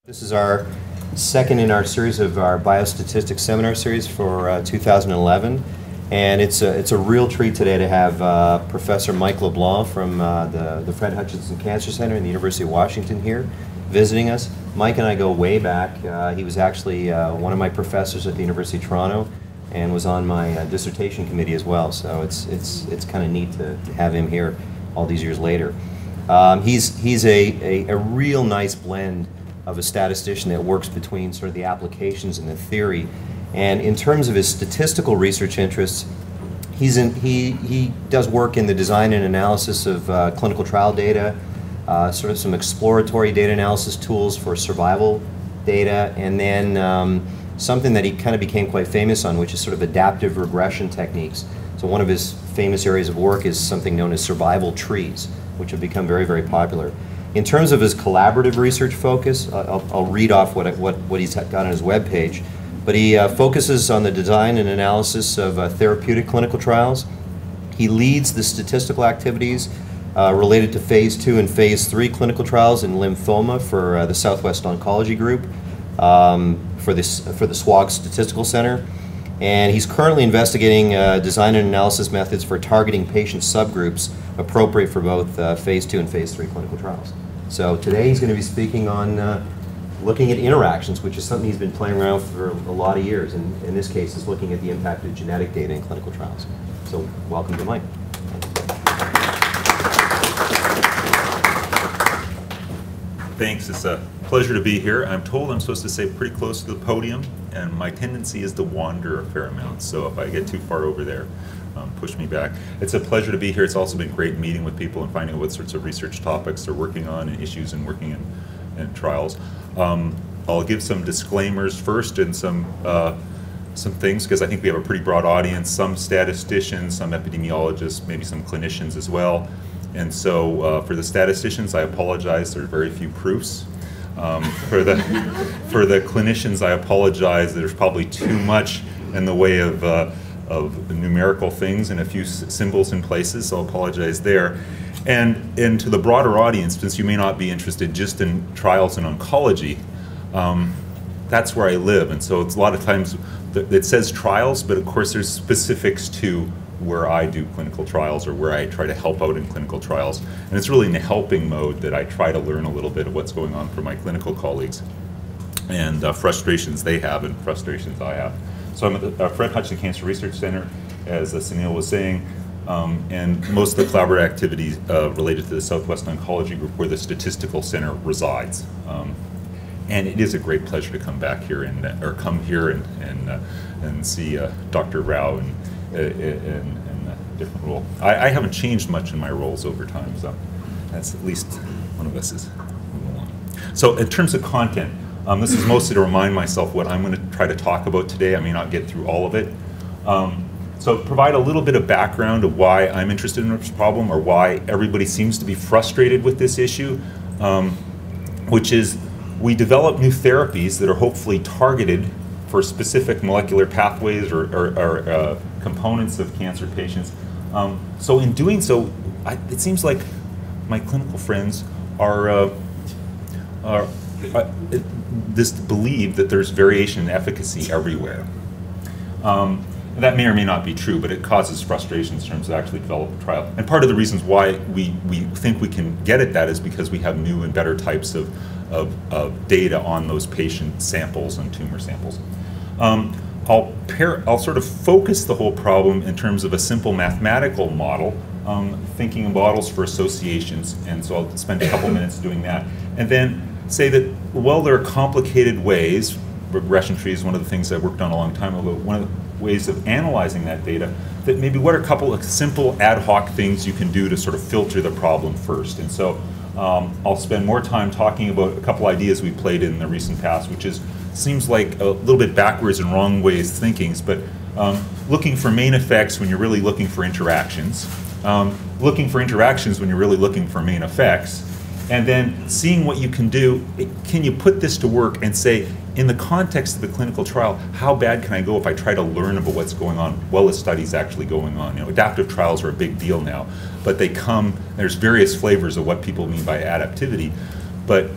This is our second in our series of our biostatistics seminar series for 2011, and it's a real treat today to have Professor Mike LeBlanc from the Fred Hutchinson Cancer Center in the University of Washington here visiting us. Mike and I go way back. He was actually one of my professors at the University of Toronto and was on my dissertation committee as well, so it's kind of neat to have him here all these years later. He's a real nice blend of a statistician that works between sort of the applications and the theory. And in terms of his statistical research interests, he does work in the design and analysis of clinical trial data, sort of some exploratory data analysis tools for survival data, and then something that he kind of became quite famous on, which is sort of adaptive regression techniques. So one of his famous areas of work is something known as survival trees, which have become very, very popular. In terms of his collaborative research focus, I'll read off what he's got on his webpage, but he focuses on the design and analysis of therapeutic clinical trials. He leads the statistical activities related to Phase 2 and Phase 3 clinical trials in lymphoma for the Southwest Oncology Group for the SWOG Statistical Center. And he's currently investigating design and analysis methods for targeting patient subgroups appropriate for both Phase 2 and Phase 3 clinical trials. So today he's going to be speaking on looking at interactions, which is something he's been playing around for a lot of years, and in this case is looking at the impact of genetic data in clinical trials. So welcome to Mike. Thanks. It's a pleasure to be here. I'm told I'm supposed to stay pretty close to the podium, and my tendency is to wander a fair amount, so if I get too far over there, push me back. It's a pleasure to be here. It's also been great meeting with people and finding out what sorts of research topics they're working on and issues and working in trials. I'll give some disclaimers first and some things, because I think we have a pretty broad audience, some statisticians, some epidemiologists, maybe some clinicians as well. And so for the statisticians, I apologize, there are very few proofs. For the clinicians, I apologize, there's probably too much in the way of numerical things and a few symbols in places, so I apologize there. And to the broader audience, since you may not be interested just in trials in oncology, that's where I live, and so it's a lot of times it says trials, but of course there's specifics to where I do clinical trials or where I try to help out in clinical trials. And it's really in the helping mode that I try to learn a little bit of what's going on for my clinical colleagues and frustrations they have and frustrations I have. So I'm at the Fred Hutchinson Cancer Research Center, as Sunil was saying, and most of the collaborative activities related to the Southwest Oncology Group, where the statistical center resides. And it is a great pleasure to come back here and see Dr. Rao in a different role. I haven't changed much in my roles over time, so that's at least one of us is moving along. So in terms of content, this is mostly to remind myself what I'm going to try to talk about today. I may not get through all of it. So provide a little bit of background of why I'm interested in this problem, or why everybody seems to be frustrated with this issue, which is we develop new therapies that are hopefully targeted for specific molecular pathways or components of cancer patients. So in doing so, it seems like my clinical friends are believe that there's variation in efficacy everywhere. That may or may not be true, but it causes frustration in terms of actually developing a trial. And part of the reasons why we think we can get at that is because we have new and better types of data on those patient samples and tumor samples. I'll sort of focus the whole problem in terms of a simple mathematical model, thinking in models for associations, and so I'll spend a couple minutes doing that. And then say that, well, there are complicated ways, regression tree is one of the things I worked on a long time ago, one of the ways of analyzing that data, that maybe what are a couple of simple ad hoc things you can do to sort of filter the problem first. And so I'll spend more time talking about a couple ideas we played in the recent past, which seems like a little bit backwards and wrong ways of thinking, but looking for main effects when you're really looking for interactions, looking for interactions when you're really looking for main effects, and then seeing what you can do. Can you put this to work and say, in the context of the clinical trial, how bad can I go if I try to learn about what's going on while the study's actually going on? You know, adaptive trials are a big deal now, but there's various flavors of what people mean by adaptivity, but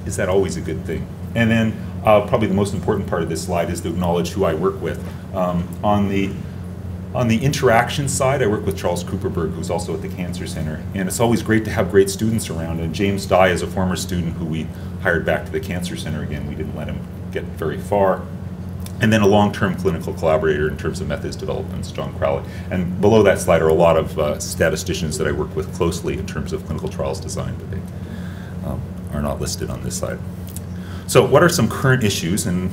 is that always a good thing? And then probably the most important part of this slide is to acknowledge who I work with. On the interaction side, I work with Charles Cooperberg, who's also at the Cancer Center, and it's always great to have great students around. And James Dye is a former student who we hired back to the Cancer Center again. We didn't let him get very far. And then a long-term clinical collaborator in terms of methods development is John Crowley. And below that slide are a lot of statisticians that I work with closely in terms of clinical trials design, but they are not listed on this slide. So what are some current issues? And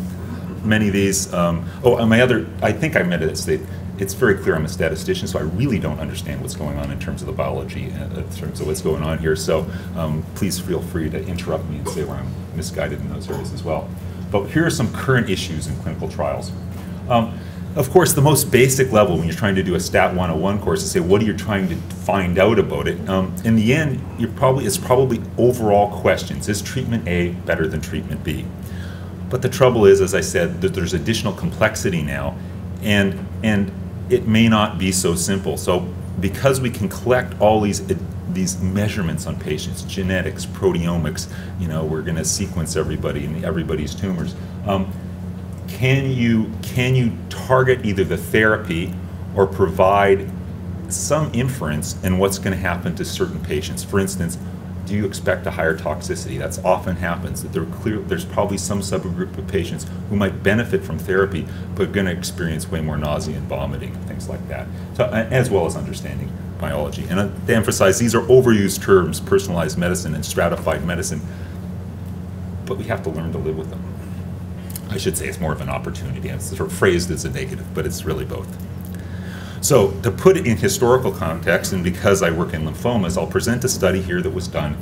many of these, I think I meant to state, it's very clear I'm a statistician, so I really don't understand what's going on in terms of the biology, in terms of what's going on here. So please feel free to interrupt me and say where I'm misguided in those areas as well. But here are some current issues in clinical trials. Of course, the most basic level when you're trying to do a Stat 101 course is say, what are you trying to find out about it? In the end, it's probably overall questions. Is treatment A better than treatment B? But the trouble is, as I said, that there's additional complexity now, and it may not be so simple. So because we can collect all these measurements on patients, genetics, proteomics, we're going to sequence everybody and everybody's tumors. Can you target either the therapy or provide some inference in what's going to happen to certain patients? For instance, do you expect a higher toxicity? That's often happens, that there's probably some subgroup of patients who might benefit from therapy but are going to experience way more nausea and vomiting and things like that, so, as well as understanding biology. And to emphasize, these are overused terms, personalized medicine and stratified medicine, but we have to learn to live with them. I should say it's more of an opportunity. It's sort of phrased as a negative, but it's really both. So to put it in historical context, and because I work in lymphomas, I'll present a study here that was done,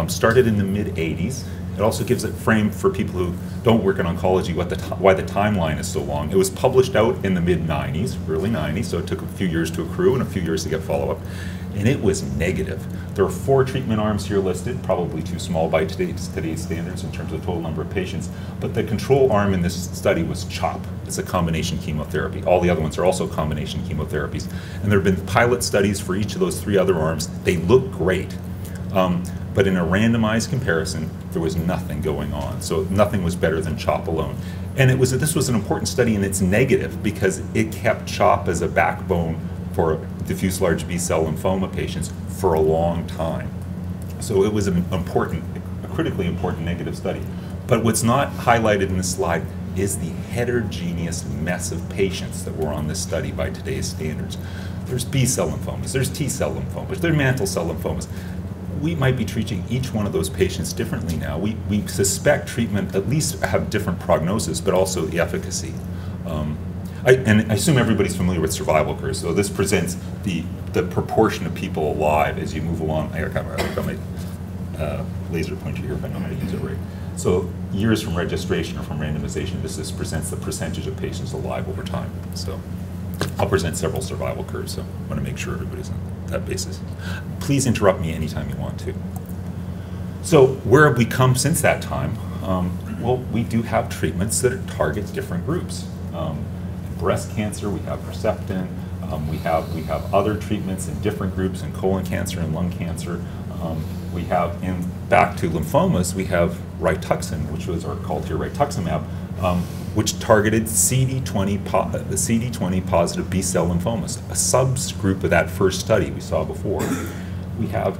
started in the mid-'80s. It also gives a frame for people who don't work in oncology why the timeline is so long. It was published out in the mid-'90s, early '90s, so it took a few years to accrue and a few years to get follow-up. And it was negative. There are 4 treatment arms here listed, probably too small by today's standards in terms of total number of patients, but the control arm in this study was CHOP. It's a combination chemotherapy. All the other ones are also combination chemotherapies. And there have been pilot studies for each of those 3 other arms. They look great. But in a randomized comparison, there was nothing going on. So nothing was better than CHOP alone. And this was an important study, and it's negative because it kept CHOP as a backbone for diffuse large B-cell lymphoma patients for a long time. So it was a critically important negative study. But what's not highlighted in this slide is the heterogeneous mess of patients that were on this study by today's standards. There's B-cell lymphomas, there's T-cell lymphomas, there's mantle cell lymphomas. We might be treating each one of those patients differently now. We suspect treatment at least have different prognosis, but also the efficacy. And I assume everybody's familiar with survival curves. So this presents the proportion of people alive as you move along. I got my laser pointer here if I know how to use it right. So years from registration or from randomization, this presents the percentage of patients alive over time. So I'll present several survival curves, so I want to make sure everybody's on that basis. Please interrupt me anytime you want to. So where have we come since that time? Well, we do have treatments that target different groups. Breast cancer, we have Herceptin. We have other treatments in different groups in colon cancer and lung cancer. We have, back to lymphomas, we have Rituxan, which was called here rituximab, which targeted CD20 positive B-cell lymphomas, a subgroup of that first study we saw before. We have,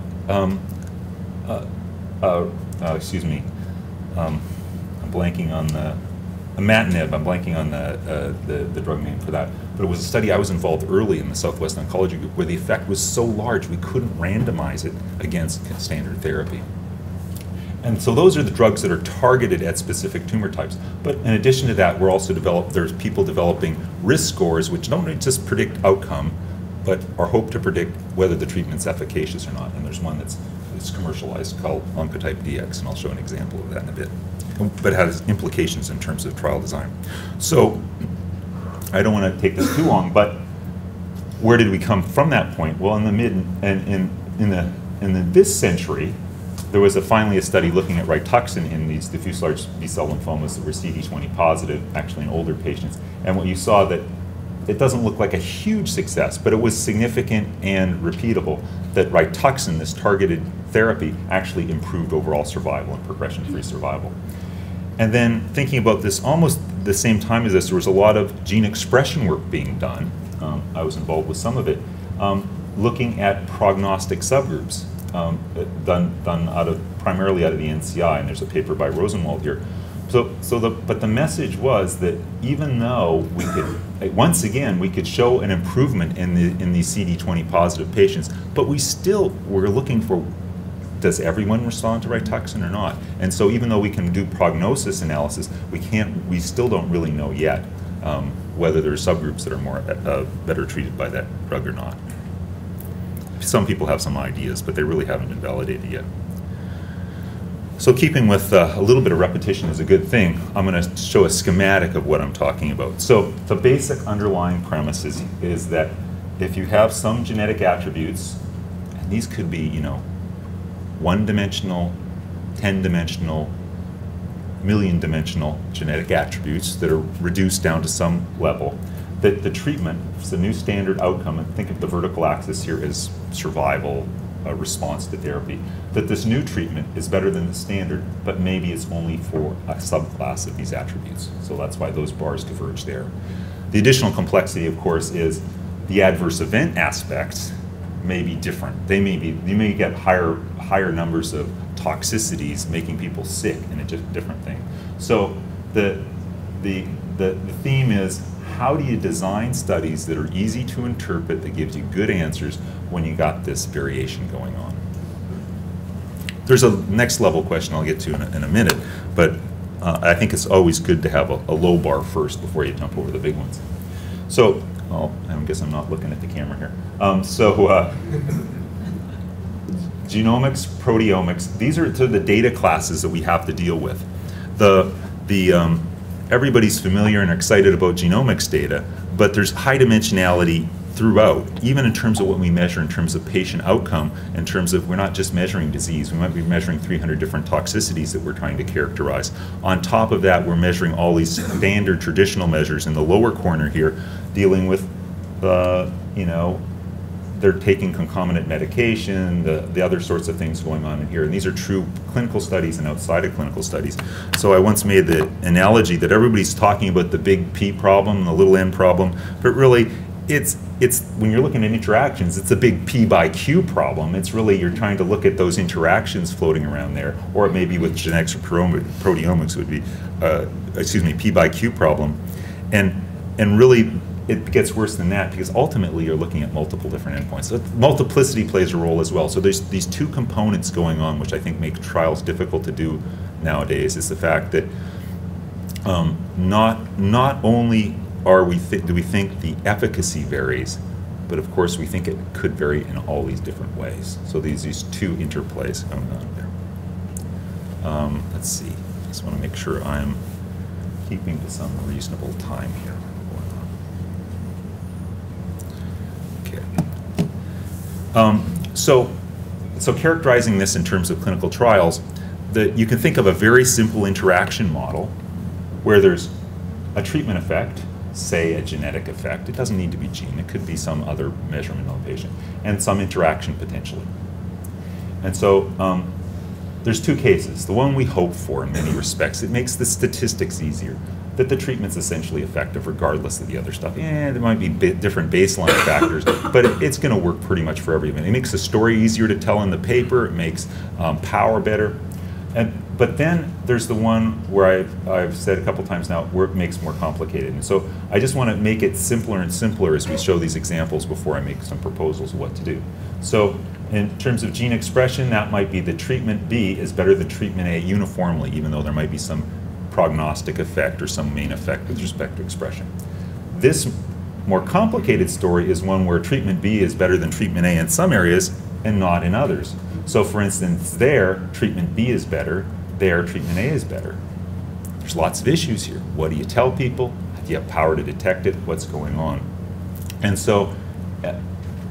excuse me, I'm blanking on the imatinib. I'm blanking on the drug name for that. But it was a study I was involved early in the Southwest Oncology Group where the effect was so large we couldn't randomize it against standard therapy. And so those are the drugs that are targeted at specific tumor types. But in addition to that, there's people developing risk scores which don't just predict outcome, but are hoped to predict whether the treatment's efficacious or not. And there's one that's commercialized called Oncotype DX, and I'll show an example of that in a bit. But it has implications in terms of trial design. So I don't want to take this too long, but where did we come from that point? Well, in this century, there was finally a study looking at Rituxan in these diffuse large B-cell lymphomas that were CD20 positive, actually in older patients. And what you saw that it doesn't look like a huge success, but it was significant and repeatable that Rituxan, this targeted therapy, actually improved overall survival and progression-free survival. And then thinking about this almost the same time as this, there was a lot of gene expression work being done. I was involved with some of it, looking at prognostic subgroups done primarily out of the NCI, and there's a paper by Rosenwald here. But the message was that even though we could, once again, we could show an improvement in these CD20 positive patients, but we still were looking for, does everyone respond to Rituxan or not? And so even though we can do prognosis analysis, we still don't really know yet whether there are subgroups that are more better treated by that drug or not. Some people have some ideas, but they really haven't been validated yet. So keeping with a little bit of repetition is a good thing, I'm going to show a schematic of what I'm talking about. So the basic underlying premise is that if you have some genetic attributes, and these could be, you know, one-dimensional, 10-dimensional, million-dimensional genetic attributes that are reduced down to some level, that the treatment, it's the new standard outcome, and think of the vertical axis here as survival, a response to therapy, that this new treatment is better than the standard, but maybe it's only for a subclass of these attributes. So that's why those bars diverge there. The additional complexity, of course, is the adverse event aspects may be different. You may get higher numbers of toxicities making people sick in a different thing. So the theme is, how do you design studies that are easy to interpret, that gives you good answers when you got this variation going on? There's a next level question I'll get to in a minute, but I think it's always good to have a low bar first before you jump over the big ones. So, I guess I'm not looking at the camera here. Genomics, proteomics, these are the data classes that we have to deal with. Everybody's familiar and excited about genomics data, but there's high dimensionality throughout, even in terms of what we measure in terms of patient outcome, in terms of we're not just measuring disease, we might be measuring 300 different toxicities that we're trying to characterize. On top of that, we're measuring all these standard traditional measures in the lower corner here, dealing with, you know, they're taking concomitant medication, the other sorts of things going on in here. And these are true clinical studies and outside of clinical studies. So I once made the analogy that everybody's talking about the big P problem, the little n problem, but really it's when you're looking at interactions, it's a big P by Q problem. It's really, you're trying to look at those interactions floating around there, or it may be with genetics or proteomics would be, P by Q problem. And really, it gets worse than that, because ultimately you're looking at multiple different endpoints. So multiplicity plays a role as well. So there's these two components going on, which I think make trials difficult to do nowadays, is the fact that not only do we think the efficacy varies, but of course we think it could vary in all these different ways. So these two interplays going on there. Let's see, I just want to make sure I'm keeping to some reasonable time here. So characterizing this in terms of clinical trials, you can think of a very simple interaction model where there's a treatment effect, say a genetic effect. It doesn't need to be gene, it could be some other measurement on the patient, and some interaction potentially. And so there's two cases. The one we hope for in many respects, it makes the statistics easier, that the treatment's essentially effective regardless of the other stuff. There might be different baseline factors, but it's going to work pretty much for everyone. It makes the story easier to tell in the paper, it makes power better. But then there's the one where I've said a couple times now, where it makes more complicated. And so I just want to make it simpler and simpler as we show these examples before I make some proposals of what to do. So in terms of gene expression, that might be that treatment B is better than treatment A uniformly, even though there might be some prognostic effect or some main effect with respect to expression. This more complicated story is one where treatment B is better than treatment A in some areas and not in others. So for instance, there, treatment B is better, there, treatment A is better. There's lots of issues here. What do you tell people? Do you have power to detect it? What's going on? And so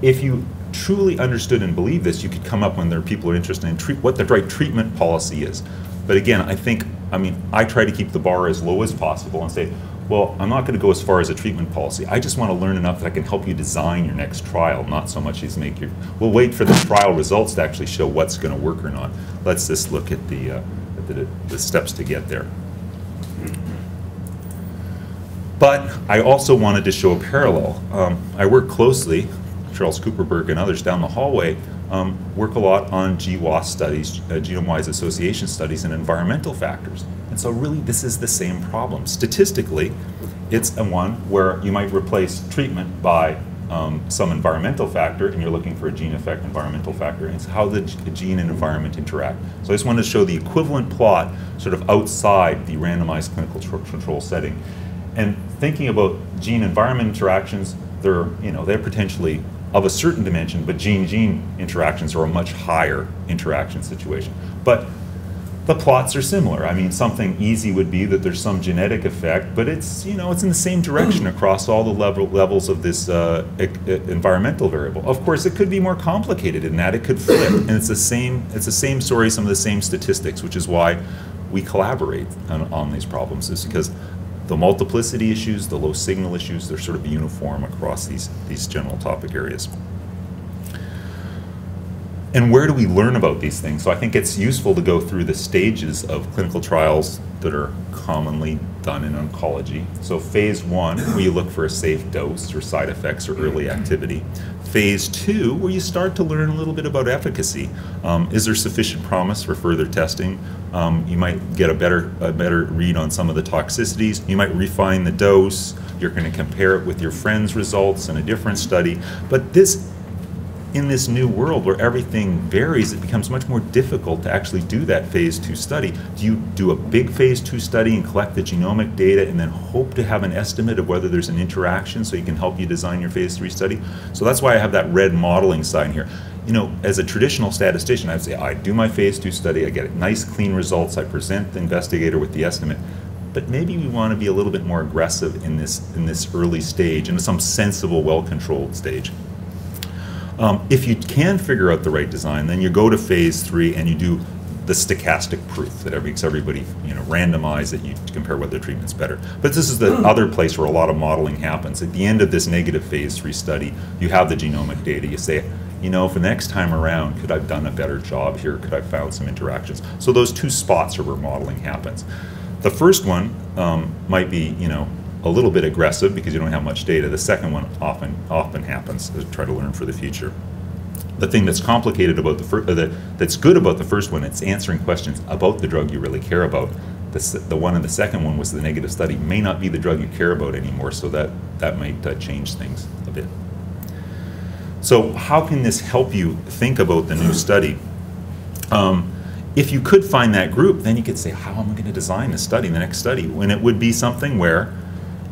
if you truly understood and believed this, you could come up when there are people who are interested in what the right treatment policy is. But again, I try to keep the bar as low as possible and say, well, I'm not going to go as far as a treatment policy. I just want to learn enough that I can help you design your next trial, not so much as make your, we'll wait for the trial results to actually show what's going to work or not. Let's just look at the steps to get there. But I also wanted to show a parallel. I work closely, Charles Cooperberg and others down the hallway, work a lot on GWAS studies, genome-wise association studies, and environmental factors. And so really this is the same problem. Statistically, it's a one where you might replace treatment by some environmental factor, and you're looking for a gene effect environmental factor, and it's how the gene and environment interact. So I just wanted to show the equivalent plot sort of outside the randomized clinical control setting. And thinking about gene-environment interactions, they're potentially of a certain dimension, but gene-gene interactions are a much higher interaction situation. But the plots are similar. I mean, something easy would be that there's some genetic effect, but it's in the same direction across all the levels of this environmental variable. Of course, it could be more complicated in that it could flip, and it's the same story, some of the same statistics, which is why we collaborate on these problems, is because the multiplicity issues, the low signal issues, they're sort of uniform across these general topic areas. And where do we learn about these things? So I think it's useful to go through the stages of clinical trials that are commonly done in oncology. So phase 1, where you look for a safe dose or side effects or early activity. Phase 2, where you start to learn a little bit about efficacy. Is there sufficient promise for further testing? You might get a better read on some of the toxicities. You might refine the dose. You're going to compare it with your friend's results in a different study. But in this new world where everything varies, it becomes much more difficult to actually do that phase 2 study. Do you do a big phase 2 study and collect the genomic data and then hope to have an estimate of whether there's an interaction so you can help you design your phase 3 study? So that's why I have that red modeling sign here. As a traditional statistician, I'd say I do my phase 2 study, I get nice clean results, I present the investigator with the estimate. But maybe we want to be a little bit more aggressive in this early stage, in some sensible, well-controlled stage. If you can figure out the right design, then you go to phase 3 and you do the stochastic proof that makes everybody randomize it, you compare whether the treatment's better. But this is the other place where a lot of modeling happens. At the end of this negative phase 3 study, you have the genomic data. You say, for the next time around, could I have done a better job here? Could I have found some interactions? So those two spots are where modeling happens. The first one might be, a little bit aggressive because you don't have much data. The second one often happens to try to learn for the future. The thing that's complicated about that's good about the first one, it's answering questions about the drug you really care about. The one in the second one was the negative study, may not be the drug you care about anymore, so that might change things a bit. So how can this help you think about the new study? If you could find that group, then you could say, how am I going to design the study, the next study? When it would be something where,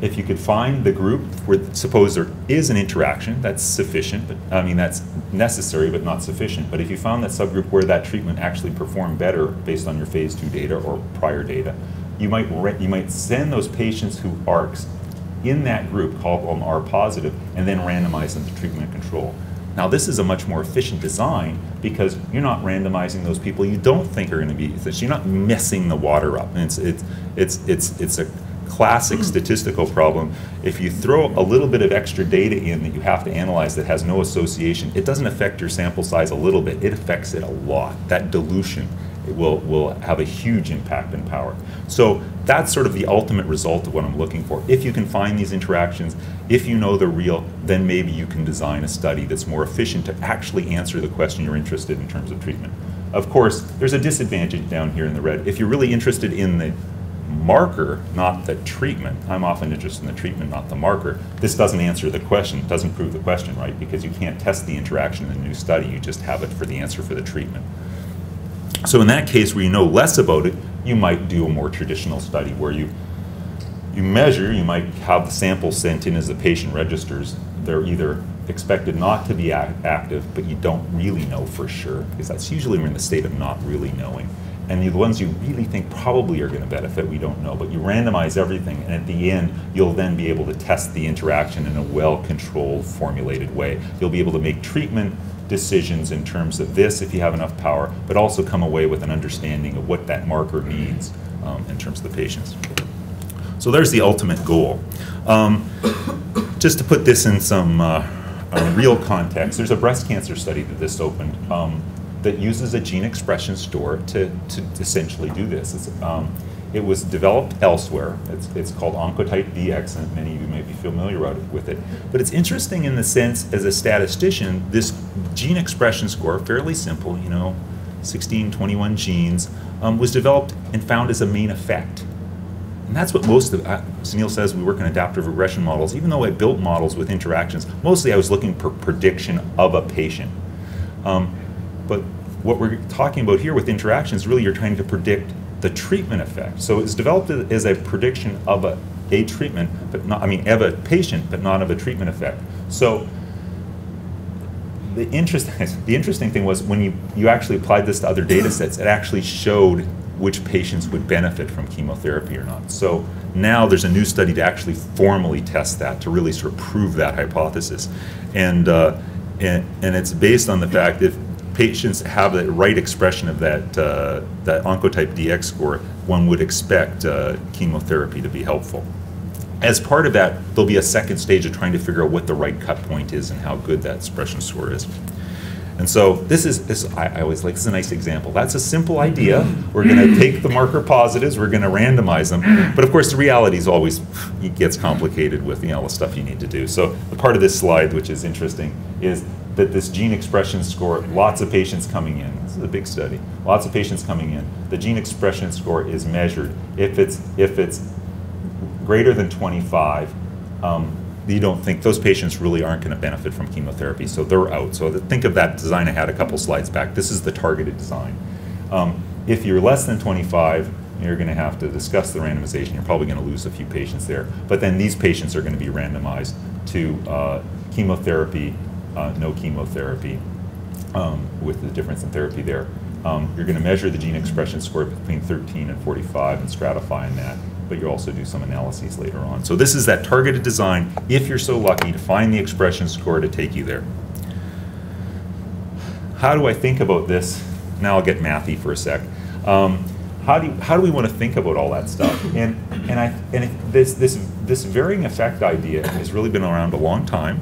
if you could find the group where, suppose there is an interaction, that's sufficient, but that's necessary but not sufficient. But if you found that subgroup where that treatment actually performed better based on your phase 2 data or prior data, you might send those patients who are in that group, call them R positive, and then randomize them to treatment control. Now this is a much more efficient design because you're not randomizing those people you don't think are going to be efficient. You're not messing the water up. And it's a classic statistical problem. If you throw a little bit of extra data in that you have to analyze that has no association, it doesn't affect your sample size a little bit, it affects it a lot. That dilution will have a huge impact and power. So that's sort of the ultimate result of what I'm looking for. If you can find these interactions, if you know they're real, then maybe you can design a study that's more efficient to actually answer the question you're interested in terms of treatment. Of course, there's a disadvantage down here in the red. If you're really interested in the marker, not the treatment. I'm often interested in the treatment, not the marker. This doesn't answer the question, doesn't prove the question, right? Because you can't test the interaction in a new study, you just have it for the answer for the treatment. So in that case where you know less about it, you might do a more traditional study where you measure, you might have the sample sent in as the patient registers. They're either expected not to be active, but you don't really know for sure, because that's usually we're in the state of not really knowing. And the ones you really think probably are going to benefit, we don't know. But you randomize everything, and at the end, you'll then be able to test the interaction in a well-controlled, formulated way. You'll be able to make treatment decisions in terms of this, if you have enough power, but also come away with an understanding of what that marker means in terms of the patients. So there's the ultimate goal. Just to put this in some real context, there's a breast cancer study that this opened that uses a gene expression score to essentially do this. It was developed elsewhere. It's called Oncotype DX, and many of you may be familiar with it. But it's interesting in the sense, as a statistician, this gene expression score, fairly simple, 16, 21 genes, was developed and found as a main effect. And that's what most of, as Neil says, we work in adaptive regression models. Even though I built models with interactions, mostly I was looking for prediction of a patient. But what we're talking about here with interactions, really you're trying to predict the treatment effect. So it's developed as a prediction of a treatment, but not, of a patient, but not of a treatment effect. So the interesting thing was when you actually applied this to other data sets, it actually showed which patients would benefit from chemotherapy or not. So now there's a new study to actually formally test that, to really sort of prove that hypothesis. And it's based on the fact that if patients have the right expression of that Oncotype DX score, one would expect chemotherapy to be helpful. As part of that, there'll be a second stage of trying to figure out what the right cut point is and how good that expression score is. And so I always like, this is a nice example. That's a simple idea. We're going to take the marker positives, we're going to randomize them. But of course, the reality is always, it gets complicated with the stuff you need to do. So the part of this slide, which is interesting, is that this gene expression score, lots of patients coming in. This is a big study. Lots of patients coming in. The gene expression score is measured. If it's greater than 25, you don't think those patients really aren't going to benefit from chemotherapy, so they're out. So think of that design I had a couple slides back. This is the targeted design. If you're less than 25, you're going to have to discuss the randomization. You're probably going to lose a few patients there. But then these patients are going to be randomized to chemotherapy, no chemotherapy, with the difference in therapy there. You're going to measure the gene expression score between 13 and 45 and stratify in that. But you also do some analyses later on. So this is that targeted design, if you're so lucky to find the expression score to take you there. How do I think about this? Now I'll get mathy for a sec. How do we want to think about all that stuff? This varying effect idea has really been around a long time,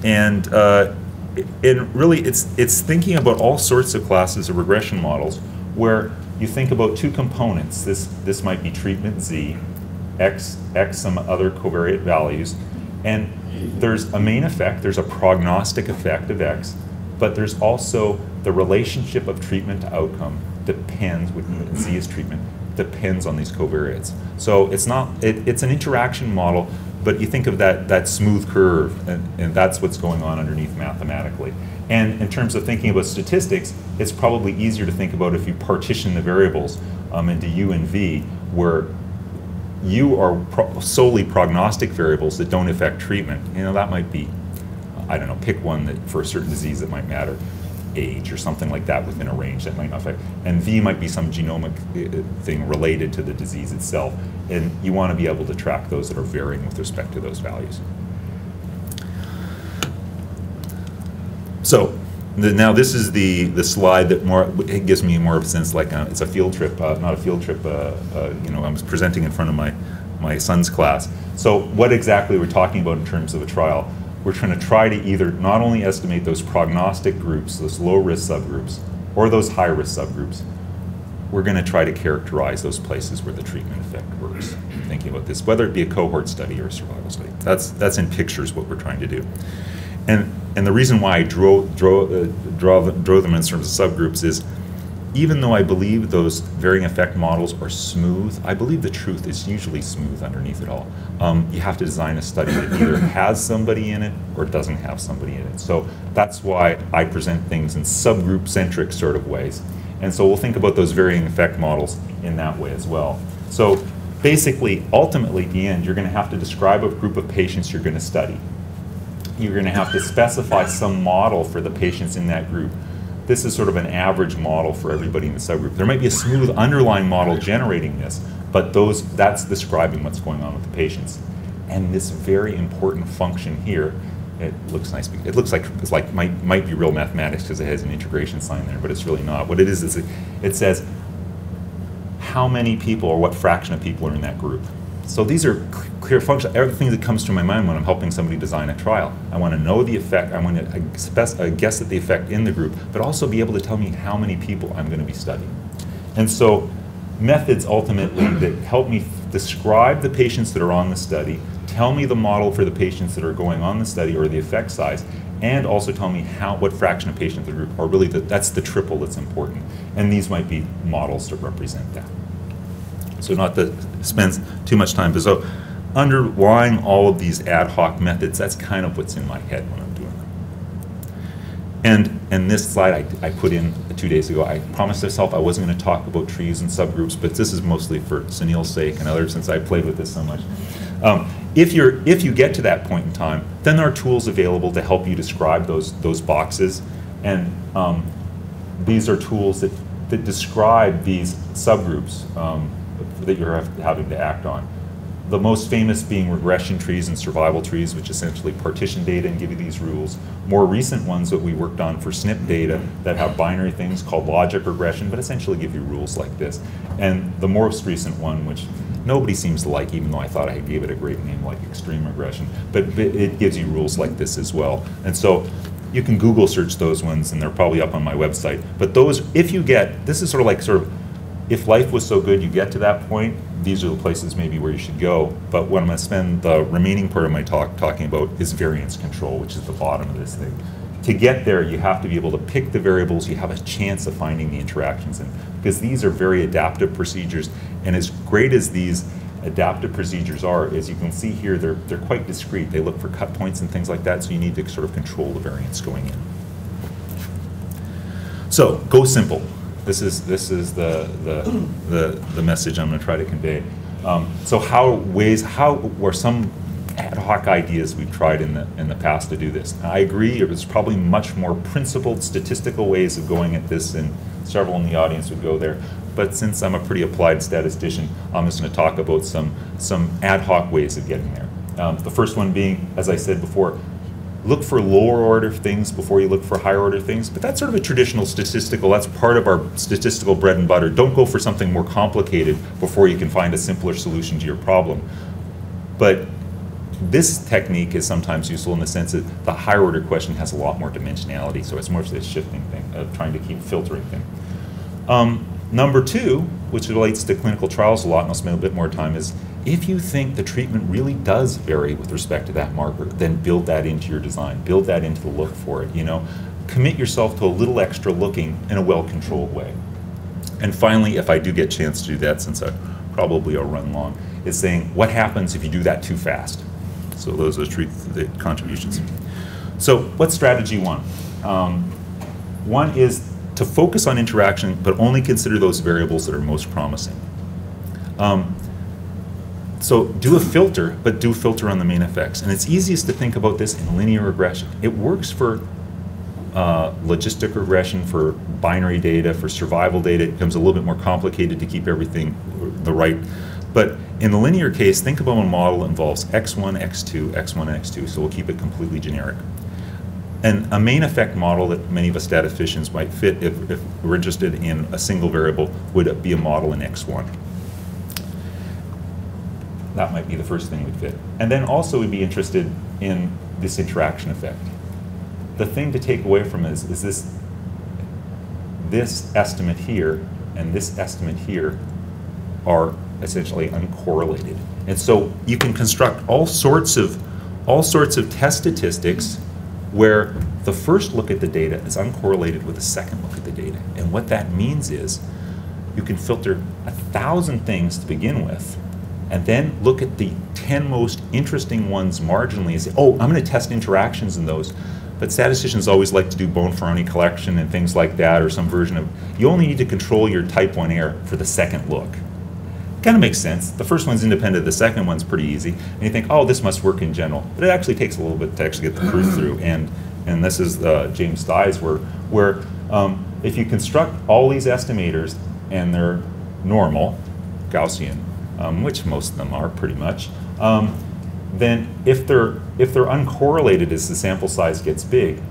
and really it's thinking about all sorts of classes of regression models where you think about two components. This might be treatment Z, X some other covariate values, and there's a main effect, there's a prognostic effect of X, but there's also the relationship of treatment to outcome depends, with Z is treatment, depends on these covariates. So it's an interaction model, but you think of that smooth curve, and that's what's going on underneath mathematically. And in terms of thinking about statistics, it's probably easier to think about if you partition the variables into U and V, where U are solely prognostic variables that don't affect treatment. That might be, I don't know, pick one that for a certain disease that might matter, age or something like that within a range that might not affect. And V might be some genomic thing related to the disease itself. And you want to be able to track those that are varying with respect to those values. So now this is the slide that it gives me more of a sense like it's a field trip, not a field trip. I was presenting in front of my son's class. So what exactly we're talking about in terms of a trial? We're trying to try to either not only estimate those prognostic groups, those low-risk subgroups, or those high-risk subgroups. We're going to try to characterize those places where the treatment effect works. Thinking about this, whether it be a cohort study or a survival study. That's in pictures what we're trying to do. And the reason why I draw them in terms of subgroups is, even though I believe those varying effect models are smooth, I believe the truth is usually smooth underneath it all. You have to design a study that either has somebody in it or doesn't have somebody in it. So that's why I present things in subgroup-centric sort of ways. And so we'll think about those varying effect models in that way as well. So basically, ultimately, at the end, you're going to have to describe a group of patients you're going to study. You're going to have to specify some model for the patients in that group. This is sort of an average model for everybody in the subgroup. There might be a smooth underlying model generating this, but that's describing what's going on with the patients. And this very important function here, it looks nice. It looks like might be real mathematics because it has an integration sign there, but it's really not. What it is it says how many people or what fraction of people are in that group. So these are clear functions. Everything that comes to my mind when I'm helping somebody design a trial. I want to know the effect. I want to guess at the effect in the group, but also be able to tell me how many people I'm going to be studying. And so methods ultimately that help me describe the patients that are on the study, tell me the model for the patients that are going on the study or the effect size, and also tell me what fraction of patients in the group are really, that's the triple that's important. And these might be models to represent that. So not to spend too much time, but so underlying all of these ad hoc methods, that's kind of what's in my head when I'm doing them. And this slide I put in 2 days ago. I promised myself I wasn't going to talk about trees and subgroups, but this is mostly for Sunil's sake and others, since I played with this so much. If you get to that point in time, then there are tools available to help you describe those boxes, and these are tools that describe these subgroups that you're having to act on. The most famous being regression trees and survival trees, which essentially partition data and give you these rules. More recent ones that we worked on for SNP data that have binary things called logic regression, but essentially give you rules like this. And the most recent one, which nobody seems to like, even though I thought I gave it a great name like extreme regression, but it gives you rules like this as well. And so you can Google search those ones, and they're probably up on my website. But those, if you get, this is sort of, if life was so good you get to that point, these are the places maybe where you should go. But what I'm going to spend the remaining part of my talk talking about is variance control, which is the bottom of this thing. To get there, you have to be able to pick the variables you have a chance of finding the interactions in, because these are very adaptive procedures. And as great as these adaptive procedures are, as you can see here, they're quite discrete. They look for cut points and things like that, so you need to sort of control the variance going in. So go simple. This is the message I'm going to try to convey. So how were some ad hoc ideas we've tried in the past to do this? And I agree, it was probably much more principled statistical ways of going at this, and several in the audience would go there. But since I'm a pretty applied statistician, I'm just going to talk about some ad hoc ways of getting there. The first one being, as I said before, look for lower order things before you look for higher order things, but that's sort of a traditional statistical, that's part of our statistical bread and butter. Don't go for something more complicated before you can find a simpler solution to your problem. But this technique is sometimes useful in the sense that the higher order question has a lot more dimensionality, so it's mostly a shifting thing, of trying to keep filtering thing. Number two, which relates to clinical trials a lot, and I'll spend a bit more time, is if you think the treatment really does vary with respect to that marker, then build that into your design, build that into the look for it, Commit yourself to a little extra looking in a well-controlled way. And finally, if I do get a chance to do that, since I probably will run long, is saying, what happens if you do that too fast? So those are the contributions. So what's strategy one? One is to focus on interaction, but only consider those variables that are most promising. So do a filter, but do a filter on the main effects. And it's easiest to think about this in linear regression. It works for logistic regression, for binary data, for survival data. It becomes a little bit more complicated to keep everything the right. But in the linear case, think about a model that involves x1, x2, x1, and x2, so we'll keep it completely generic. And a main effect model that many of us statisticians might fit if we're interested in a single variable would be a model in x1. That might be the first thing we'd fit. And then also we'd be interested in this interaction effect. The thing to take away from this is this estimate here and this estimate here are essentially uncorrelated. And so you can construct all sorts of test statistics where the first look at the data is uncorrelated with the second look at the data. And what that means is you can filter 1,000 things to begin with, and then look at the 10 most interesting ones marginally and say, oh, I'm going to test interactions in those. But statisticians always like to do Bonferroni collection and things like that, or some version of, you only need to control your type 1 error for the second look. Kind of makes sense. The first one's independent, the second one's pretty easy. And you think, oh, this must work in general. But it actually takes a little bit to actually get the proof through. And this is James Dye's work, where if you construct all these estimators and they're normal, Gaussian, which most of them are pretty much, then if they're uncorrelated as the sample size gets big,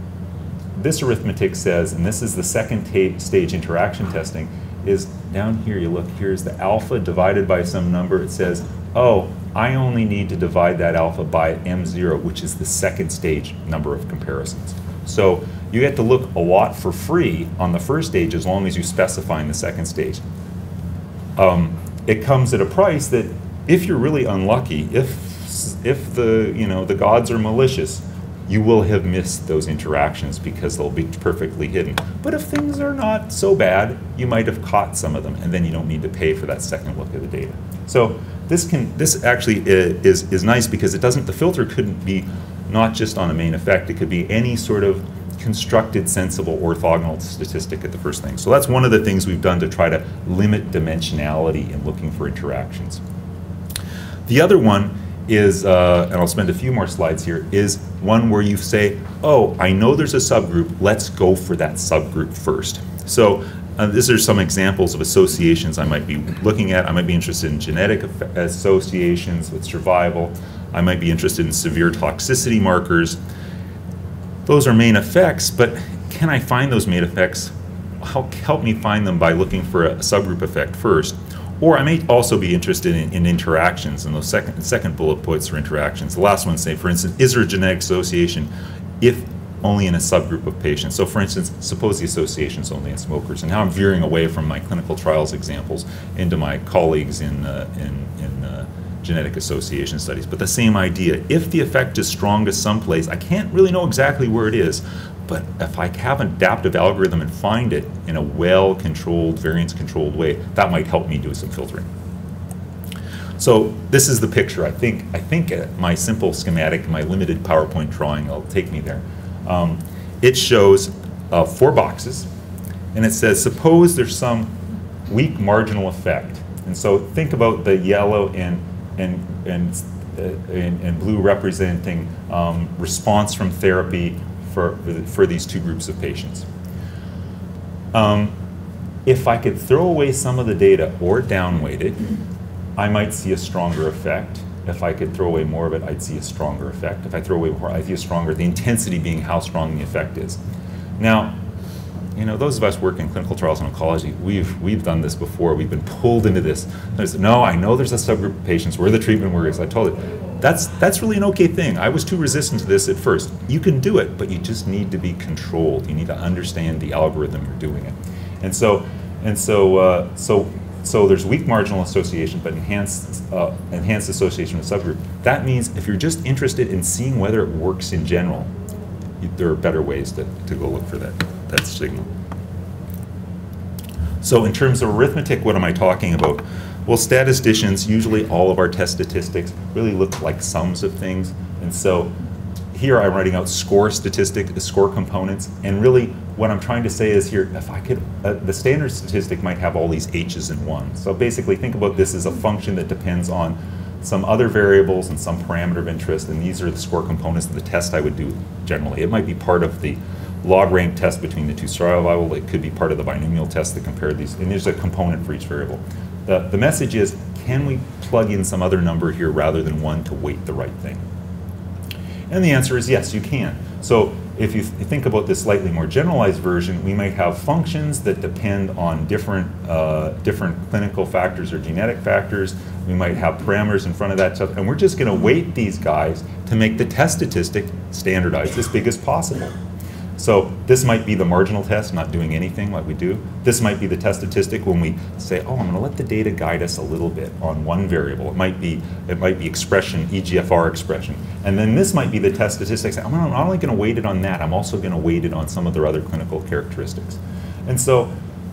this arithmetic says, and this is the second stage interaction testing, is down here, you look, here's the alpha divided by some number. It says, oh, I only need to divide that alpha by M0, which is the second stage number of comparisons. So you get to look a lot for free on the first stage as long as you specify in the second stage. It comes at a price that if you're really unlucky, if the gods are malicious, you will have missed those interactions because they'll be perfectly hidden. But if things are not so bad, you might have caught some of them, and then you don't need to pay for that second look at the data. So this actually is nice because the filter couldn't be not just on a main effect, it could be any sort of constructed, sensible, orthogonal statistic at the first thing. So that's one of the things we've done to try to limit dimensionality in looking for interactions. The other one is, and I'll spend a few more slides here, is one where you say, oh, I know there's a subgroup, let's go for that subgroup first. So these are some examples of associations I might be looking at. I might be interested in genetic associations with survival. I might be interested in severe toxicity markers. Those are main effects, but can I find those main effects? Help me find them by looking for a subgroup effect first. Or I may also be interested in interactions, and those second bullet points are interactions. The last one, say, for instance, is there a genetic association if only in a subgroup of patients? So for instance, suppose the association is only in smokers, and now I'm veering away from my clinical trials examples into my colleagues in genetic association studies. But the same idea, if the effect is strongest someplace, I can't really know exactly where it is, but if I have an adaptive algorithm and find it in a well-controlled, variance-controlled way, that might help me do some filtering. So this is the picture. I think my simple schematic, my limited PowerPoint drawing will take me there. It shows 4 boxes, and it says, suppose there's some weak marginal effect. And so think about the yellow and blue representing response from therapy for these two groups of patients. If I could throw away some of the data or downweight it, I might see a stronger effect. If I could throw away more of it, I'd see a stronger effect. If I throw away more, I'd see a stronger, the intensity being how strong the effect is. Now, those of us working in clinical trials in oncology, we've done this before. We've been pulled into this. No, I know there's a subgroup of patients where the treatment works. I told it. That's really an okay thing. I was too resistant to this at first. You can do it, but you just need to be controlled. You need to understand the algorithm you're doing it. And so there's weak marginal association, but enhanced association with subgroup. That means if you're just interested in seeing whether it works in general, there are better ways to go look for that signal. So in terms of arithmetic, what am I talking about? Well, statisticians, usually all of our test statistics really look like sums of things. And so here I'm writing out score components. And really what I'm trying to say is here, if I could, the standard statistic might have all these h's in one. So basically think about this as a function that depends on some other variables and some parameter of interest, and these are the score components of the test I would do generally. It might be part of the log rank test between the two survival. It could be part of the binomial test that compared these, and there's a component for each variable. The message is, can we plug in some other number here rather than one to weight the right thing? And the answer is yes, you can. So if you think about this slightly more generalized version, we might have functions that depend on different clinical factors or genetic factors. We might have parameters in front of that stuff, and we're just going to weight these guys to make the test statistic standardized as big as possible. So this might be the marginal test, not doing anything like we do. This might be the test statistic when we say, oh, I'm going to let the data guide us a little bit on one variable. It might be expression, EGFR expression. And then this might be the test statistic. I'm not only going to weight it on that, I'm also going to weight it on some of their other clinical characteristics. And so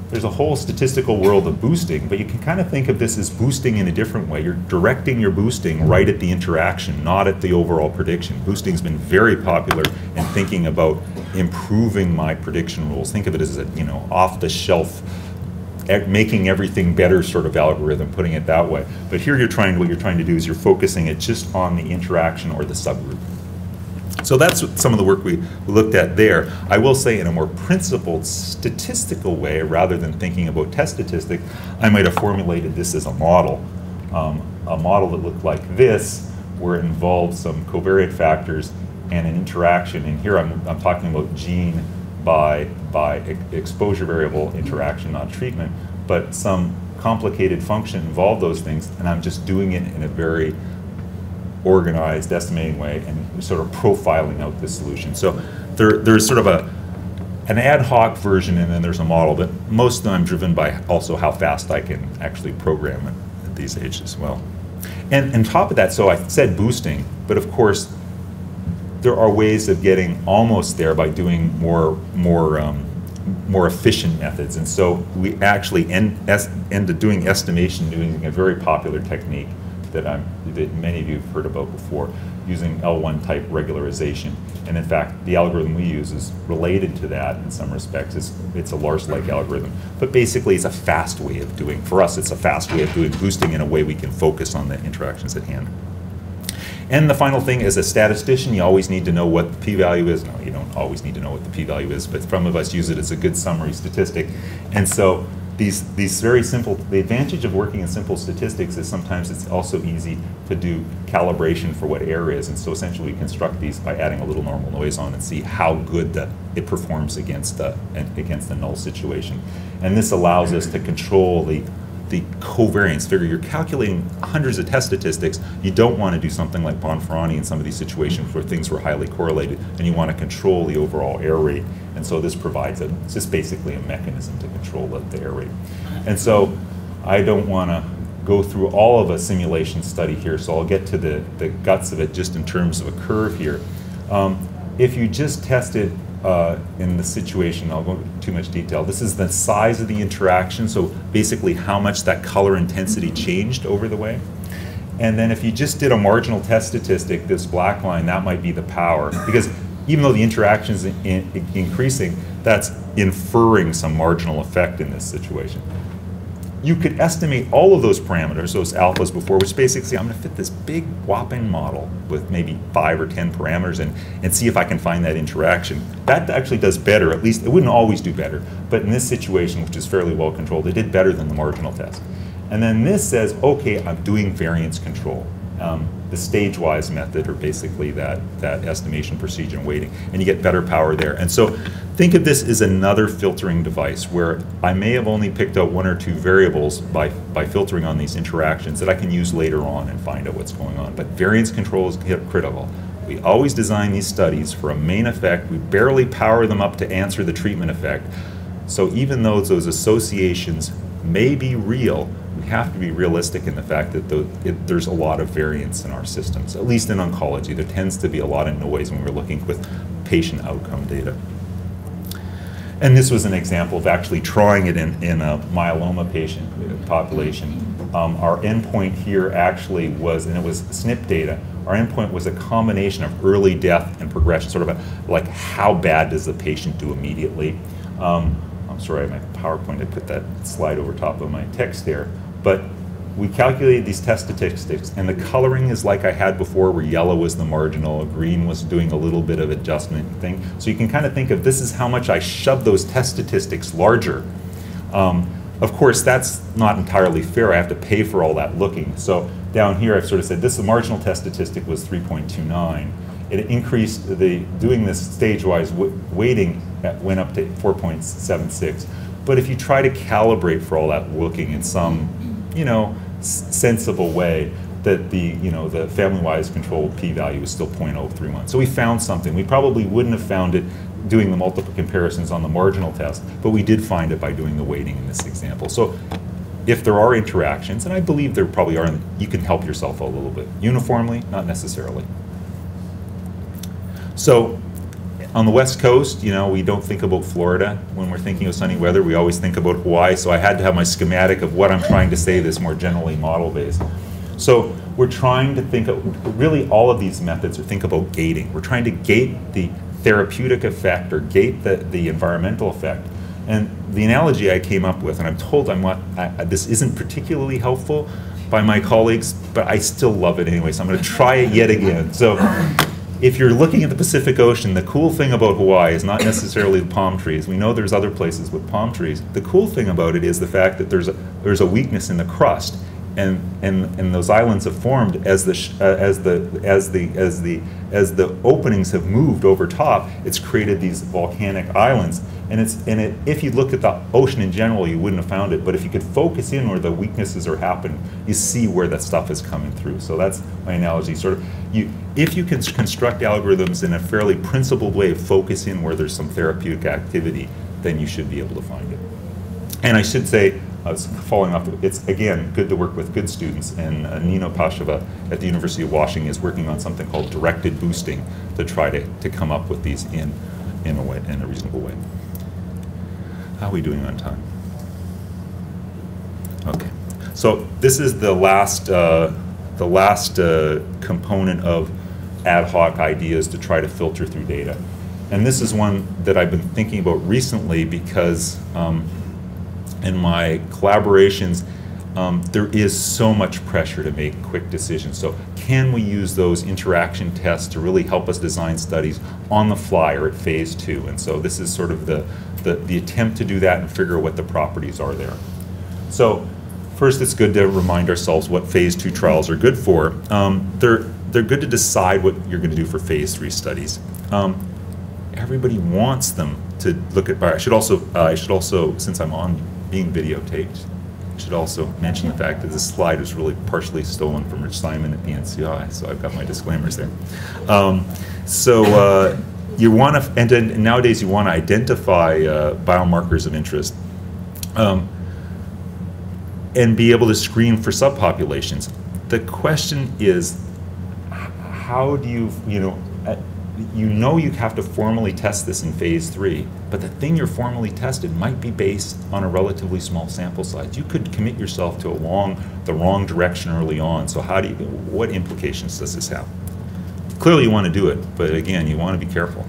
there's a whole statistical world of boosting, but you can kind of think of this as boosting in a different way. You're directing your boosting right at the interaction, not at the overall prediction. Boosting's been very popular in thinking about improving my prediction rules. Think of it as a off-the-shelf, making everything better sort of algorithm, putting it that way. But here what you're trying to do is you're focusing it just on the interaction or the subgroup. So that's some of the work we looked at there. I will say in a more principled statistical way, rather than thinking about test statistics, I might have formulated this as a model that looked like this, where it involved some covariate factors and an interaction. And here I'm talking about gene by exposure variable interaction, not treatment, but some complicated function involve those things, and I'm just doing it in a very organized, estimating way, and sort of profiling out this solution. So there's sort of an ad hoc version, and then there's a model, but most of them I'm driven by also how fast I can actually program it at these ages as well. And on top of that, so I said boosting, but of course, there are ways of getting almost there by doing more efficient methods. And so we actually end up doing estimation using a very popular technique that many of you have heard about before, using L1 type regularization. And in fact, the algorithm we use is related to that in some respects. It's a Large-like algorithm. But basically, it's a fast way of doing, for us, it's a fast way of doing boosting in a way we can focus on the interactions at hand. And the final thing, as a statistician, you always need to know what the p-value is. No, you don't always need to know what the p-value is, but some of us use it as a good summary statistic. And so these very simple, the advantage of working in simple statistics is sometimes it's also easy to do calibration for what error is. And so essentially we construct these by adding a little normal noise on and see how good it performs against the null situation. And this allows us to control the covariance. Figure you're calculating hundreds of test statistics. You don't want to do something like Bonferroni in some of these situations where things were highly correlated, and you want to control the overall error rate. And so this provides it's just basically a mechanism to control the error rate. And so I don't want to go through all of a simulation study here, so I'll get to the guts of it just in terms of a curve here. If you just tested in the situation, I'll go into too much detail. This is the size of the interaction, so basically how much that color intensity changed over the way. And then if you just did a marginal test statistic, this black line, that might be the power. Because even though the interaction is increasing, that's inferring some marginal effect in this situation. You could estimate all of those parameters, those alphas before, which basically I'm going to fit this big whopping model with maybe 5 or 10 parameters and see if I can find that interaction. That actually does better, at least it wouldn't always do better, but in this situation, which is fairly well controlled, it did better than the marginal test. And then this says, okay, I'm doing variance control. The stage-wise method, or basically that estimation procedure and weighting, and you get better power there. And so think of this as another filtering device where I may have only picked out 1 or 2 variables by filtering on these interactions that I can use later on and find out what's going on. But variance control is critical. We always design these studies for a main effect. We barely power them up to answer the treatment effect. So even though those associations may be real, we have to be realistic in the fact that there's a lot of variance in our systems. At least in oncology, there tends to be a lot of noise when we're looking with patient outcome data. And this was an example of actually trying it in a myeloma patient population. Our endpoint here actually was, and it was SNP data, our endpoint was a combination of early death and progression, sort of like how bad does the patient do immediately. I'm sorry, my PowerPoint, I put that slide over top of my text there. But we calculated these test statistics, and the coloring is like I had before, where yellow was the marginal, green was doing a little bit of adjustment thing. So you can kind of think of this is how much I shoved those test statistics larger. Of course, that's not entirely fair. I have to pay for all that looking. So down here, I've sort of said this marginal test statistic was 3.29. It increased doing this stage-wise weighting went up to 4.76. But if you try to calibrate for all that looking in some, sensible way, that the family-wise controlled p-value is still 0.031. So we found something. We probably wouldn't have found it doing the multiple comparisons on the marginal test, but we did find it by doing the weighting in this example. So if there are interactions, and I believe there probably are, you can help yourself a little bit. Uniformly, not necessarily. So on the West Coast, we don't think about Florida when we're thinking of sunny weather. We always think about Hawaii. So I had to have my schematic of what I'm trying to say this more generally model-based. So we're trying to think of, really all of these methods are think about gating. We're trying to gate the therapeutic effect or gate the environmental effect. And the analogy I came up with, and I'm told this isn't particularly helpful by my colleagues, but I still love it anyway, so I'm going to try it yet again. So if you're looking at the Pacific Ocean, the cool thing about Hawaii is not necessarily the palm trees. We know there's other places with palm trees. The cool thing about it is the fact that there's a weakness in the crust. and those islands have formed as the openings have moved over top. It's created these volcanic islands, and if you looked at the ocean in general, you wouldn't have found it. But if you could focus in where the weaknesses are happening, you see where that stuff is coming through. So that's my analogy. Sort of, if you can construct algorithms in a fairly principled way, focus in where there's some therapeutic activity, then you should be able to find it. And I should say, following off, it's again good to work with good students, and Nino Pasheva at the University of Washington is working on something called directed boosting to try to come up with these in a reasonable way. How are we doing on time? Okay, so this is the last component of ad hoc ideas to try to filter through data, and this is one that I've been thinking about recently because. In my collaborations, there is so much pressure to make quick decisions. So can we use those interaction tests to really help us design studies on the fly or at phase 2? And so this is sort of the attempt to do that and figure out what the properties are there. So first, it's good to remind ourselves what phase 2 trials are good for. They're good to decide what you're going to do for phase 3 studies. Everybody wants them to look at. I should also, since I'm being videotaped, I should also mention the fact that this slide was really partially stolen from Rich Simon at the NCI, so I've got my disclaimers there. You want to, and then nowadays you want to identify biomarkers of interest and be able to screen for subpopulations. The question is, how do you have to formally test this in phase 3, but the thing you're formally tested might be based on a relatively small sample size. You could commit yourself to the wrong direction early on. So what implications does this have? Clearly you want to do it, but again, you want to be careful.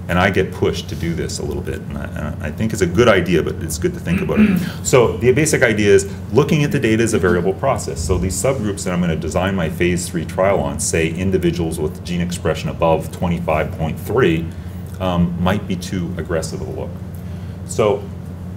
And I get pushed to do this a little bit, and I think it's a good idea, but it's good to think about it. So the basic idea is looking at the data as a variable process. So these subgroups that I'm going to design my phase 3 trial on, say individuals with gene expression above 25.3, might be too aggressive of a look. So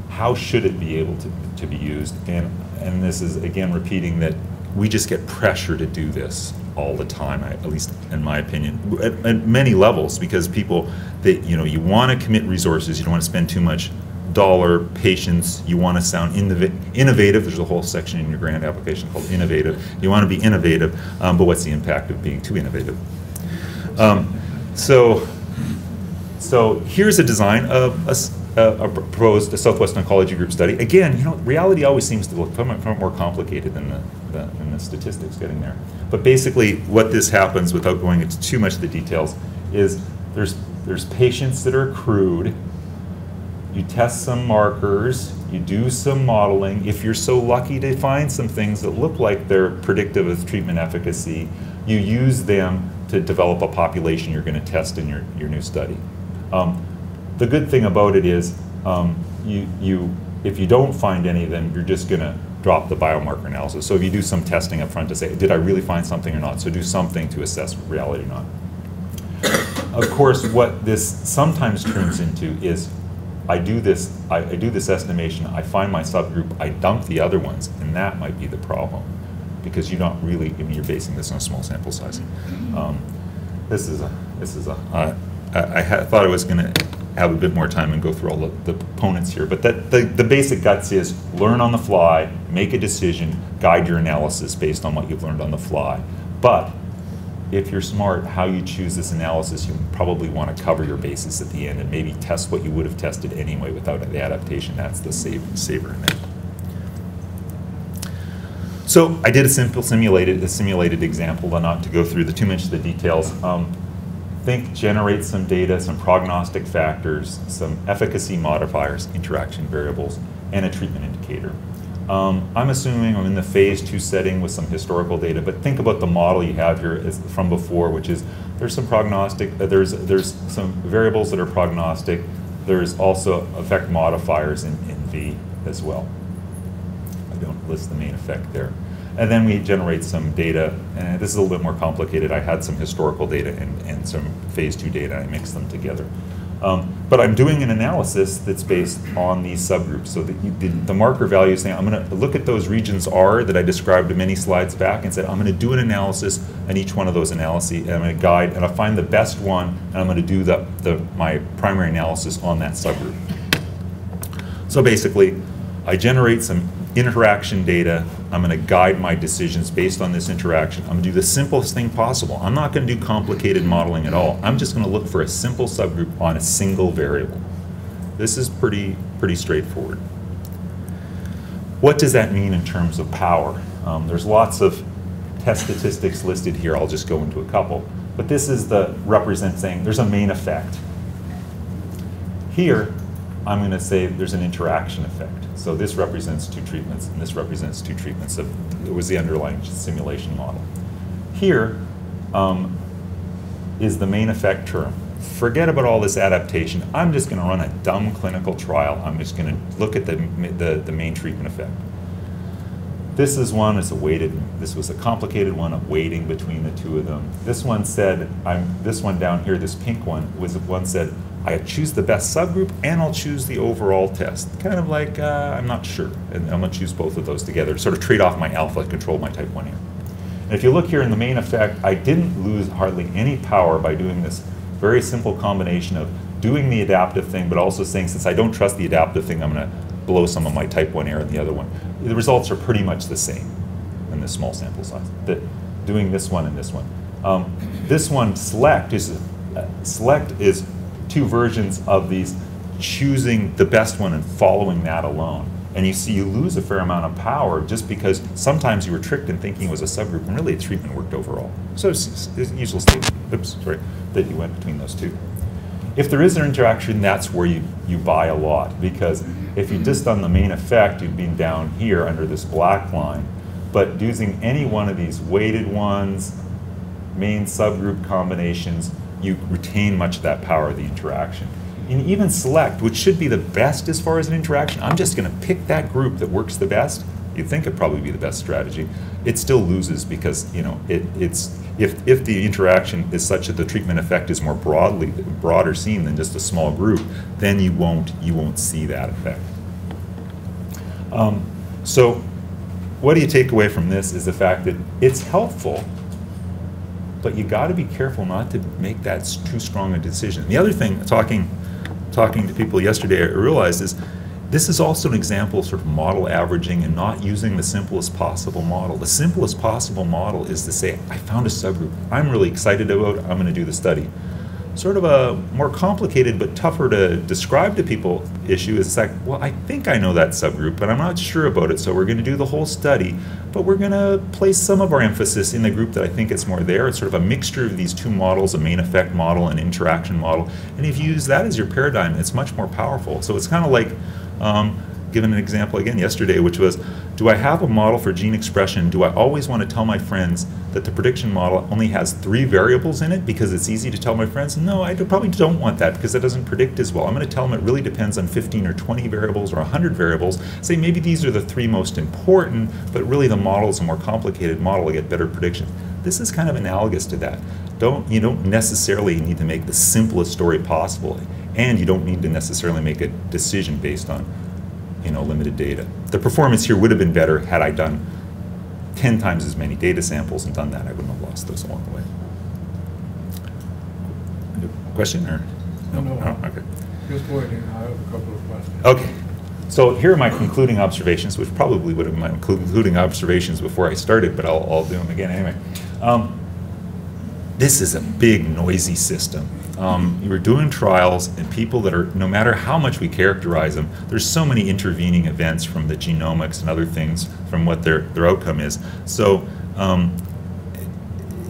how should it be able to be used? And this is, again, repeating that we just get pressure to do this all the time, at least in my opinion, at many levels, because people, you want to commit resources, you don't want to spend too much patience, you want to sound innovative. There's a whole section in your grant application called innovative. You want to be innovative, but what's the impact of being too innovative? So here's a design of a proposed Southwest Oncology Group study. Again, reality always seems to look far more complicated than the statistics getting there. But basically, what this happens, without going into too much of the details, is there's patients that are accrued. You test some markers. You do some modeling. If you're so lucky to find some things that look like they're predictive of treatment efficacy, you use them to develop a population you're going to test in your new study. The good thing about it is, if you don't find any, then you're just going to drop the biomarker analysis. So if you do some testing up front to say, did I really find something or not? So do something to assess reality or not. Of course, what this sometimes turns into is, I do this estimation, I find my subgroup, I dump the other ones, and that might be the problem, because you're not really, you're basing this on a small sample size. I thought I was going to have a bit more time and go through all the components here, but the basic guts is learn on the fly, make a decision, guide your analysis based on what you've learned on the fly. But if you're smart, how you choose this analysis, you probably want to cover your bases at the end and maybe test what you would have tested anyway without the adaptation. That's the saver in there. So I did a simple simulated example, but not to go through too much of the details. Generate some data, some prognostic factors, some efficacy modifiers, interaction variables, and a treatment indicator. I'm assuming I'm in the phase 2 setting with some historical data, but think about the model you have here from before, which is there's some prognostic, there's some variables that are prognostic, there's also effect modifiers in V as well. I don't list the main effect there. And then we generate some data, and this is a little bit more complicated. I had some historical data and some phase 2 data, and I mixed them together. But I'm doing an analysis that's based on these subgroups. So the marker value is saying, I'm going to look at those regions R that I described many slides back and said, I'm going to do an analysis on each one of those analyses, and I'm going to guide, and I'll find the best one, and I'm going to do my primary analysis on that subgroup. So basically, I generate some interaction data. I'm going to guide my decisions based on this interaction. I'm going to do the simplest thing possible. I'm not going to do complicated modeling at all. I'm just going to look for a simple subgroup on a single variable. This is pretty straightforward. What does that mean in terms of power? There's lots of test statistics listed here. I'll just go into a couple. But this is saying there's a main effect. Here, I'm going to say there's an interaction effect. So this represents two treatments, and this represents two treatments. It was the underlying simulation model. Here is the main effect term. Forget about all this adaptation. I'm just going to run a dumb clinical trial. I'm just going to look at the main treatment effect. This is one, it's a weighted, this was a complicated one of weighting between the two of them. This one said, this one down here, this pink one, said, I choose the best subgroup and I'll choose the overall test. Kind of like, I'm not sure, and I'm going to choose both of those together, sort of trade off my alpha, control my type 1 error. And if you look here in the main effect, I didn't lose hardly any power by doing this very simple combination of doing the adaptive thing, but also saying, since I don't trust the adaptive thing, I'm going to blow some of my type 1 error in the other one. The results are pretty much the same in this small sample size, doing this one and this one. This one, select is two versions of these choosing the best one and following that alone. And you see you lose a fair amount of power just because sometimes you were tricked in thinking it was a subgroup and really the treatment worked overall. So it's usual statement, that you went between those two. If there is an interaction, that's where you buy a lot, because if you just done the main effect, you'd be down here under this black line. But using any one of these weighted ones, main subgroup combinations, you retain much of that power of the interaction. And even select, which should be the best as far as an interaction, I'm just going to pick that group that works the best. You'd think it'd probably be the best strategy. It still loses because if the interaction is such that the treatment effect is more broader seen than just a small group, then you won't see that effect. So what do you take away from this is the fact that it's helpful, but you got to be careful not to make that too strong a decision. The other thing, talking to people yesterday, I realized is this is also an example of sort of model averaging and not using the simplest possible model. The simplest possible model is to say, I found a subgroup I'm really excited about, I'm going to do the study. Sort of a more complicated but tougher to describe to people issue is like, well, I think I know that subgroup, but I'm not sure about it, so we're going to do the whole study, but we're going to place some of our emphasis in the group that I think it's more there. It's sort of a mixture of these two models, a main effect model and interaction model, and if you use that as your paradigm, it's much more powerful. So it's kind of like, given an example again yesterday, which was, do I have a model for gene expression? Do I always want to tell my friends that the prediction model only has 3 variables in it because it's easy to tell my friends? No, I probably don't want that because it doesn't predict as well. I'm going to tell them it really depends on 15 or 20 variables or 100 variables. Say maybe these are the 3 most important, but really the model is a more complicated model to get better predictions. This is kind of analogous to that. You don't necessarily need to make the simplest story possible, and you don't need to necessarily make a decision based on limited data. The performance here would have been better had I done 10 times as many data samples and done that. I wouldn't have lost those along the way. Question or? No. Oh, okay. Just waiting. I have a couple of questions. Okay. So here are my concluding observations, which probably would have been my concluding observations before I started, but I'll do them again anyway. This is a big, noisy system. We're doing trials, and people that are, no matter how much we characterize them, there's so many intervening events from the genomics and other things from what their outcome is. So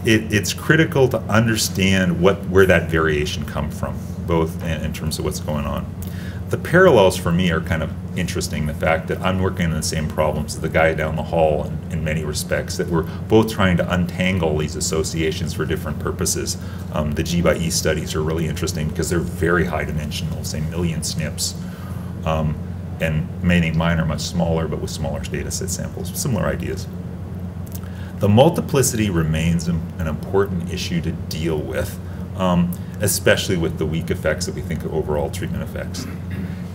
it's critical to understand where that variation comes from, both in terms of what's going on. The parallels for me are kind of interesting, the fact that I'm working on the same problems as the guy down the hall in many respects, that we're both trying to untangle these associations for different purposes. The G by E studies are really interesting because they're very high dimensional, say million SNPs, and mine are much smaller, but with smaller data set samples, similar ideas. The multiplicity remains an important issue to deal with. especially with the weak effects that we think of overall treatment effects.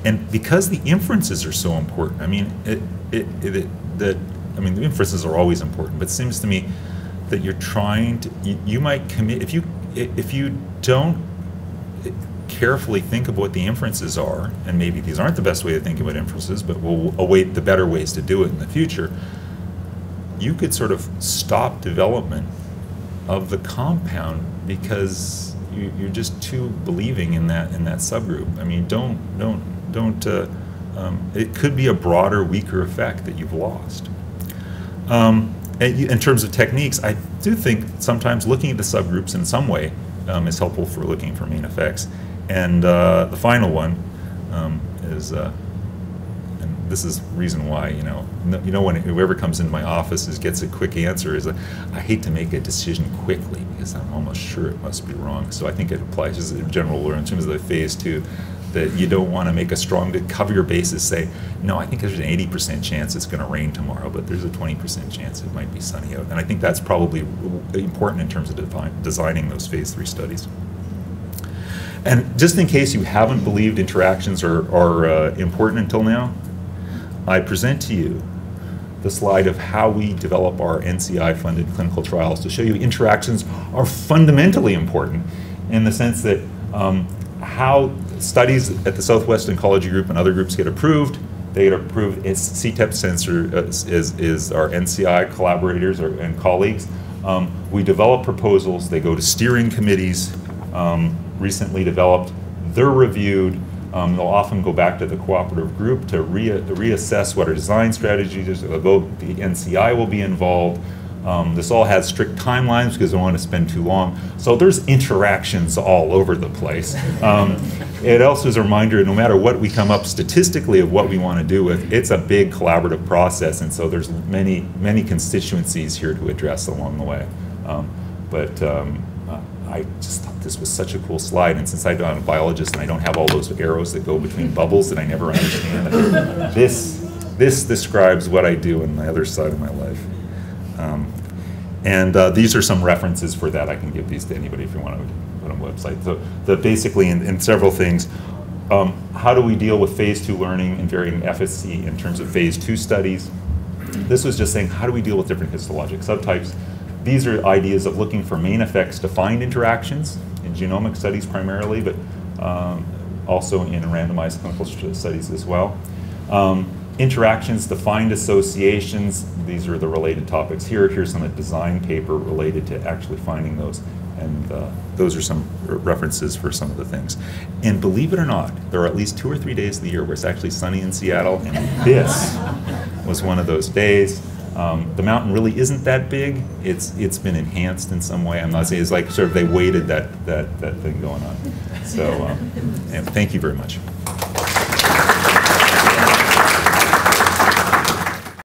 And because the inferences are so important, I mean, the inferences are always important, but it seems to me that you're trying to, you might commit, if you don't carefully think of what the inferences are, and maybe these aren't the best way to think about inferences, but we'll await the better ways to do it in the future, you could sort of stop development of the compound because you're just too believing in that subgroup. I mean, it could be a broader, weaker effect that you've lost. In terms of techniques, I do think sometimes looking at the subgroups in some way is helpful for looking for main effects. And the final one is, and this is reason why, when whoever comes into my office gets a quick answer is, I hate to make a decision quickly because I'm almost sure it must be wrong. So I think it applies as a general rule in terms of the phase 2, that you don't want to make a strong, to cover your bases, say, no, I think there's an 80% chance it's going to rain tomorrow, but there's a 20% chance it might be sunny out. And I think that's probably important in terms of designing those phase 3 studies. And just in case you haven't believed interactions are important until now, I present to you the slide of how we develop our NCI-funded clinical trials to show you interactions are fundamentally important in the sense that how studies at the Southwest Oncology Group and other groups get approved. They get approved. CTEP Sensor is our NCI collaborators and colleagues. We develop proposals. They go to steering committees, recently developed. They're reviewed. They'll often go back to the cooperative group to reassess what our design strategies are. The NCI will be involved. This all has strict timelines because I don't want to spend too long. So there's interactions all over the place. It also is a reminder, no matter what we come up statistically of what we want to do with, it's a big collaborative process, and so there's many constituencies here to address along the way. I just thought this was such a cool slide, and since I'm a biologist and I don't have all those arrows that go between bubbles that I never understand, this describes what I do on the other side of my life. These are some references for that. I can give these to anybody if you want to put on a website. So basically in several things, how do we deal with phase 2 learning and varying efficacy in terms of phase 2 studies? This was just saying, how do we deal with different histologic subtypes? These are ideas of looking for main effects to find interactions in genomic studies primarily, but also in randomized clinical studies as well. Interactions to find associations. These are the related topics here. Here's some design paper related to actually finding those. And those are some references for some of the things. And believe it or not, there are at least 2 or 3 days of the year where it's actually sunny in Seattle, and this was one of those days. The mountain really isn't that big. It's been enhanced in some way. I'm not saying it's like sort of they weighted that thing going on. So, and thank you very much.